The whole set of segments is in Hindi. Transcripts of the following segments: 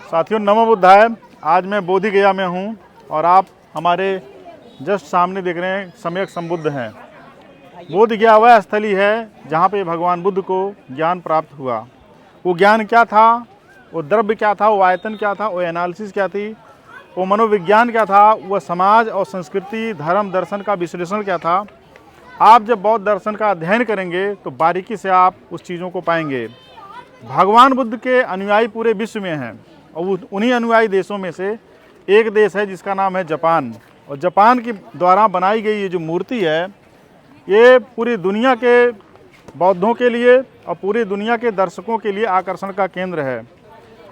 साथियों नमो बुद्धाय। आज मैं बोधि गया में हूँ और आप हमारे जस्ट सामने देख रहे हैं सम्यक संबुद्ध हैं। बोध गया वह स्थली है जहाँ पे भगवान बुद्ध को ज्ञान प्राप्त हुआ। वो ज्ञान क्या था, वो द्रव्य क्या था, वो आयतन क्या था, वो एनालिसिस क्या थी, वो मनोविज्ञान क्या था, वह समाज और संस्कृति धर्म दर्शन का विश्लेषण क्या था। आप जब बौद्ध दर्शन का अध्ययन करेंगे तो बारीकी से आप उस चीज़ों को पाएंगे। भगवान बुद्ध के अनुयायी पूरे विश्व में हैं और उन्हीं अनुयायी देशों में से एक देश है जिसका नाम है जापान। और जापान के द्वारा बनाई गई ये जो मूर्ति है ये पूरी दुनिया के बौद्धों के लिए और पूरी दुनिया के दर्शकों के लिए आकर्षण का केंद्र है।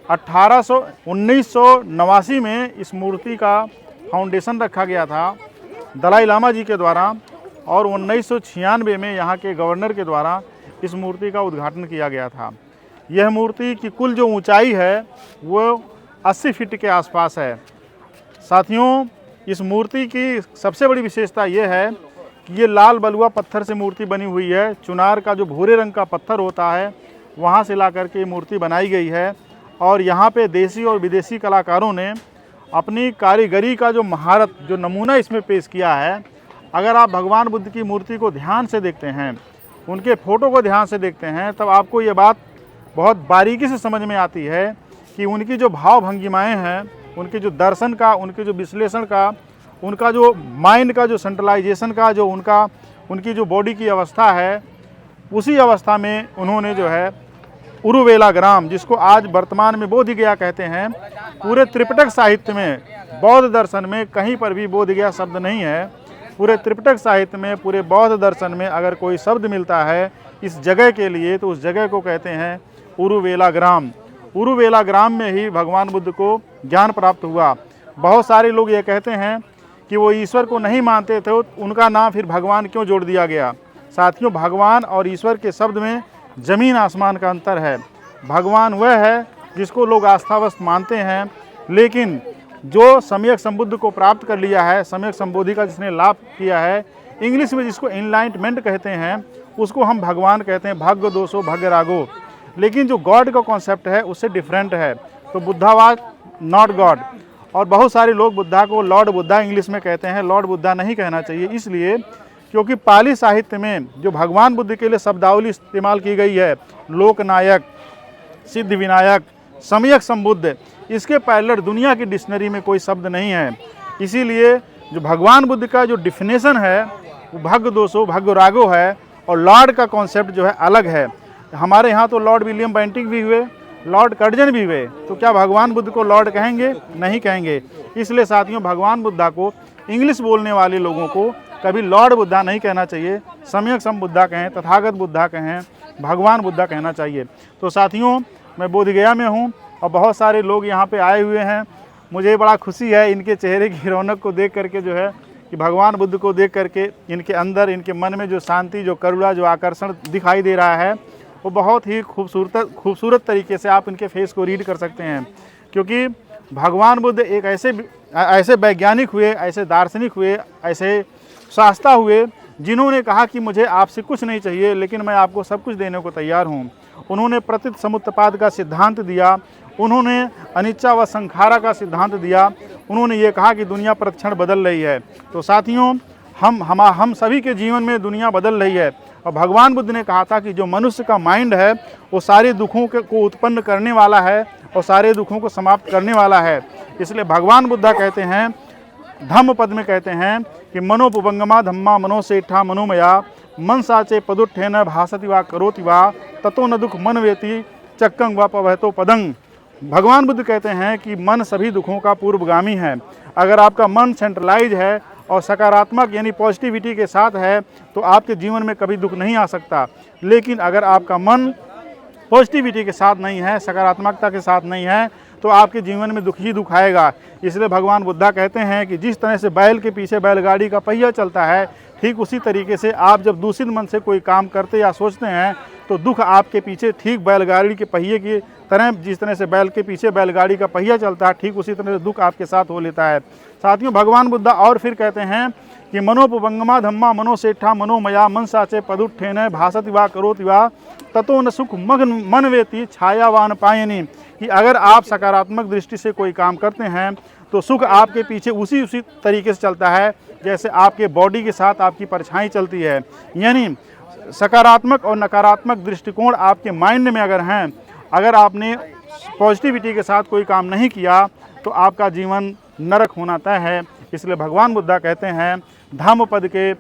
1989 में इस मूर्ति का फाउंडेशन रखा गया था दलाई लामा जी के द्वारा और 1996 में यहाँ के गवर्नर के द्वारा इस मूर्ति का उद्घाटन किया गया था। यह मूर्ति की कुल जो ऊंचाई है वो 80 फीट के आसपास है। साथियों इस मूर्ति की सबसे बड़ी विशेषता यह है कि ये लाल बलुआ पत्थर से मूर्ति बनी हुई है। चुनार का जो भूरे रंग का पत्थर होता है वहाँ से ला करके ये मूर्ति बनाई गई है और यहाँ पे देसी और विदेशी कलाकारों ने अपनी कारीगरी का जो महारत जो नमूना इसमें पेश किया है। अगर आप भगवान बुद्ध की मूर्ति को ध्यान से देखते हैं, उनके फ़ोटो को ध्यान से देखते हैं, तब आपको ये बात बहुत बारीकी से समझ में आती है कि उनकी जो भाव भंगिमाएँ हैं, उनके जो दर्शन का, उनके जो विश्लेषण का, उनका जो माइंड का जो सेंट्रलाइजेशन का जो उनकी जो बॉडी की अवस्था है, उसी अवस्था में उन्होंने जो है उरुवेला ग्राम, जिसको आज वर्तमान में बोधि गया कहते हैं, पूरे त्रिपिटक साहित्य में बौद्ध दर्शन में कहीं पर भी बोधि गया शब्द नहीं है। पूरे त्रिपिटक साहित्य में पूरे बौद्ध दर्शन में अगर कोई शब्द मिलता है इस जगह के लिए तो उस जगह को कहते हैं उरुवेला ग्राम। उरुवेला ग्राम में ही भगवान बुद्ध को ज्ञान प्राप्त हुआ। बहुत सारे लोग ये कहते हैं कि वो ईश्वर को नहीं मानते थे, उनका नाम फिर भगवान क्यों जोड़ दिया गया। साथियों भगवान और ईश्वर के शब्द में ज़मीन आसमान का अंतर है। भगवान वह है जिसको लोग आस्थावश मानते हैं, लेकिन जो सम्यक संबुद्ध को प्राप्त कर लिया है, सम्यक संबोधि का जिसने लाभ किया है, इंग्लिश में जिसको एनलाइटमेंट कहते हैं, उसको हम भगवान कहते हैं, भाग्य दोषो भाग्य रागो। लेकिन जो गॉड का कॉन्सेप्ट है उससे डिफरेंट है। तो बुद्धावाद नॉट गॉड। और बहुत सारे लोग बुद्धा को लॉर्ड बुद्धा इंग्लिश में कहते हैं। लॉर्ड बुद्धा नहीं कहना चाहिए, इसलिए क्योंकि पाली साहित्य में जो भगवान बुद्ध के लिए शब्दावली इस्तेमाल की गई है, लोकनायक, सिद्ध विनायक, सम्यक संबुद्ध, इसके पैरेलल दुनिया की डिक्शनरी में कोई शब्द नहीं है। इसीलिए जो भगवान बुद्ध का जो डिफिनेशन है वो भाग्य दोषो भाग्य रागो है और लॉर्ड का कॉन्सेप्ट जो है अलग है। हमारे यहाँ तो लॉर्ड विलियम बेंटिंक भी हुए, लॉर्ड कर्जन भी हुए, तो क्या भगवान बुद्ध को लॉर्ड कहेंगे? नहीं कहेंगे। इसलिए साथियों भगवान बुद्धा को इंग्लिश बोलने वाले लोगों को कभी लॉर्ड बुद्धा नहीं कहना चाहिए, सम्यक संबुद्धा कहें, तथागत बुद्धा कहें, भगवान बुद्धा कहना चाहिए। तो साथियों मैं बोध गया में हूँ और बहुत सारे लोग यहाँ पे आए हुए हैं। मुझे बड़ा खुशी है इनके चेहरे की रौनक को देख करके, जो है कि भगवान बुद्ध को देख करके इनके अंदर, इनके मन में जो शांति, जो करुणा, जो आकर्षण दिखाई दे रहा है वो बहुत ही खूबसूरत तरीके से आप इनके फेस को रीड कर सकते हैं। क्योंकि भगवान बुद्ध एक ऐसे वैज्ञानिक हुए, ऐसे दार्शनिक हुए, ऐसे शास्त्रा हुए जिन्होंने कहा कि मुझे आपसे कुछ नहीं चाहिए लेकिन मैं आपको सब कुछ देने को तैयार हूँ। उन्होंने प्रतीत समुत्पाद का सिद्धांत दिया, उन्होंने अनिच्चा व संखारा का सिद्धांत दिया, उन्होंने ये कहा कि दुनिया प्रतिक्षण बदल रही है। तो साथियों हम सभी के जीवन में दुनिया बदल रही है और भगवान बुद्ध ने कहा था कि जो मनुष्य का माइंड है वो सारे दुखों को उत्पन्न करने वाला है और सारे दुखों को समाप्त करने वाला है। इसलिए भगवान बुद्धा कहते हैं, धम्म पद में कहते हैं कि मनोपुबंगमा धम्मा मनोसेठा मनोमया मन साचे पदुत्थेन भासति वा करोति वा ततो न दुख मन वेति चक्कं वा पवहतो पदंग। भगवान बुद्ध कहते हैं कि मन सभी दुखों का पूर्वगामी है। अगर आपका मन सेंट्रलाइज है और सकारात्मक यानी पॉजिटिविटी के साथ है तो आपके जीवन में कभी दुख नहीं आ सकता। लेकिन अगर आपका मन पॉजिटिविटी के साथ नहीं है, सकारात्मकता के साथ नहीं है, तो आपके जीवन में दुख ही दुख आएगा। इसलिए भगवान बुद्धा कहते हैं कि जिस तरह से बैल के पीछे बैलगाड़ी का पहिया चलता है, ठीक उसी तरीके से आप जब दूषित मन से कोई काम करते या सोचते हैं तो दुख आपके पीछे ठीक बैलगाड़ी के पहिए की तरह, जिस तरह से बैल के पीछे बैलगाड़ी का पहिया चलता है, ठीक उसी तरह से दुख आपके साथ हो लेता है। साथियों, भगवान बुद्ध और फिर कहते हैं कि मनोपभंगमा धम्मा मनोसेठा मनोमया मन साचे पदुत्थेन भासति वा करोति वा ततो न सुख मग्न मन वेति छायावान पायनी, कि अगर आप सकारात्मक दृष्टि से कोई काम करते हैं तो सुख आपके पीछे उसी तरीके से चलता है जैसे आपके बॉडी के साथ आपकी परछाई चलती है। यानी सकारात्मक और नकारात्मक दृष्टिकोण आपके माइंड में अगर हैं, अगर आपने पॉजिटिविटी के साथ कोई काम नहीं किया तो आपका जीवन नरक होना तय है। इसलिए भगवान बुद्ध कहते हैं धम्मपद के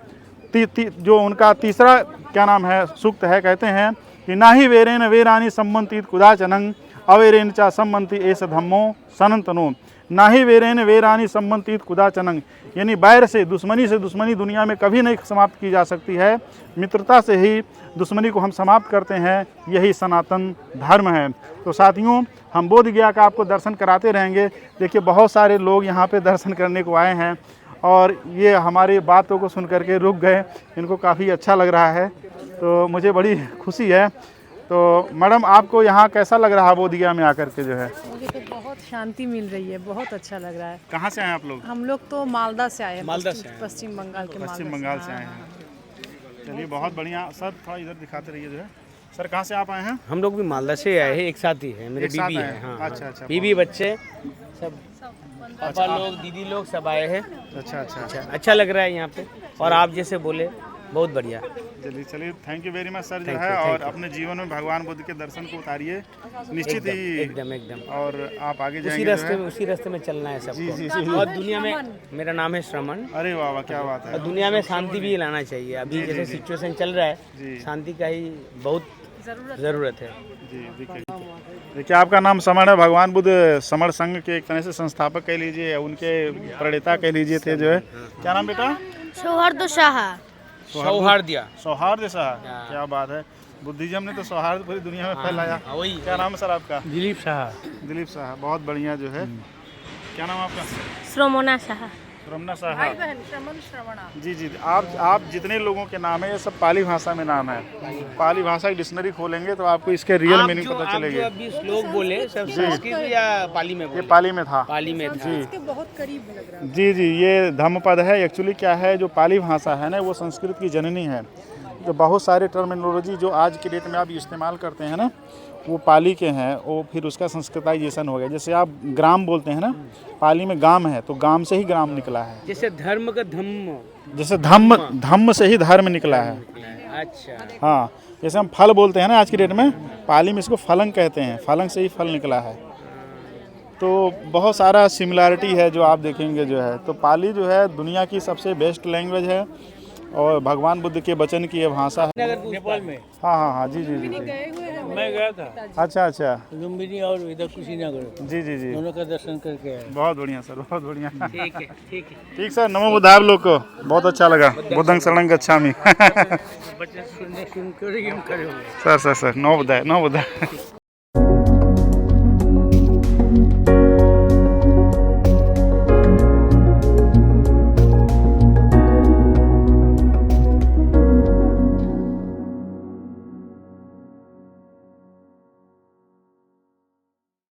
जो उनका तीसरा क्या नाम है सूक्त है, कहते हैं कि नाहि वेरेन वेरानी सम्मंतित कुदाचनं अवेरेन चा सम्मंति एस धम्मो सनातनो, नाहि वेरेन वेरानी सम्मंतित कुदाचनं, यानी बैर से दुश्मनी दुनिया में कभी नहीं समाप्त की जा सकती है, मित्रता से ही दुश्मनी को हम समाप्त करते हैं, यही सनातन धर्म है। तो साथियों, हम बोध गया का आपको दर्शन कराते रहेंगे। देखिए बहुत सारे लोग यहाँ पे दर्शन करने को आए हैं और ये हमारी बातों को सुन करके रुक गए, इनको काफ़ी अच्छा लग रहा है, तो मुझे बड़ी खुशी है। तो मैडम, आपको यहाँ कैसा लग रहा है बोध गया में आकर के जो है? मुझे तो बहुत शांति मिल रही है, बहुत अच्छा लग रहा है। कहाँ से आए आप लोग? हम लोग तो मालदा से आए हैं, पश्चिम बंगाल के पश्चिम बंगाल से आए हैं। चलिए बहुत बढ़िया। सर थोड़ा इधर दिखाते रहिए जो है। सर कहाँ से आप आए हैं? हम लोग भी मालदा से आए हैं, एक साथ ही है, मेरे बीबी है। हाँ, अच्छा, बीबी बच्चे सब पापा लोग दीदी लोग सब आए हैं। अच्छा लग रहा है यहाँ पे, और आप जैसे बोले बहुत बढ़िया। चलिए thank you very much sir जो है, और अपने जीवन में भगवान बुद्ध के दर्शन को उतारिए, निश्चित ही एकदम और आप आगे जाएंगे। उसी रास्ते में चलना है सबको। और दुनिया में, मेरा नाम है श्रमण। अरे वाह, क्या बात है। और दुनिया में शांति भी लाना चाहिए। अभी जैसे सिचुएशन चल रहा है, शांति का ही बहुत ज़रूरत है। देखिए आपका नाम समण है, भगवान बुद्ध समण संघ के एक तरह से संस्थापक कह लीजिए, उनके प्रणेता कह लीजिए थे जो है। क्या नाम बेटा? सौहार्द शाह। सौहार्द शाह, क्या बात है। बुद्धिज्म ने तो सौहार्द पूरी दुनिया में फैलाया। क्या नाम है सर आपका? दिलीप शाह। बहुत बढ़िया जो है। क्या नाम आपका? श्रमणा शाह। रमना साहब। जी, आप जितने लोगों के नाम है ये सब पाली भाषा में नाम है। पाली भाषा की डिक्शनरी खोलेंगे तो आपको इसके रियल मीनिंग पता चलेगी। आप अभी श्लोक बोले सब संस्कृत या पाली में? ये पाली में था। इसके बहुत करीब लग रहा है। जी, ये धम्मपद है। एक्चुअली क्या है, जो पाली भाषा है ना वो संस्कृत की जननी है। जो बहुत सारे टर्मिनोलॉजी जो आज के डेट में आप इस्तेमाल करते हैं ना, वो पाली के हैं, वो फिर उसका संस्कृताइजेशन हो गया। जैसे आप ग्राम बोलते हैं ना, पाली में गाम है तो गाम से ही ग्राम निकला है। जैसे धर्म का धम्म, जैसे धम्म से ही धर्म निकला है। अच्छा, हाँ, जैसे हम फल बोलते हैं ना आज की डेट में, पाली में इसको फलंग कहते हैं, फलंग से ही फल निकला है। तो बहुत सारा सिमिलैरिटी है जो आप देखेंगे जो है। तो पाली जो है दुनिया की सबसे बेस्ट लैंग्वेज है और भगवान बुद्ध के वचन की ये भाषा है। नेपाल में? हाँ, जी। मैं गया था। अच्छा। लुम्बिनी और इधर कुशीनगर। जी। दोनों का दर्शन करके आए। बहुत बढ़िया सर, बहुत बढ़िया। ठीक है। ठीक सर, नमो बुद्धाय लोग को बहुत अच्छा लगा। बुद्धं शरणं गच्छामि। बच्चे सुन कर हम खड़े हो गए। सर नमो बुद्धाय।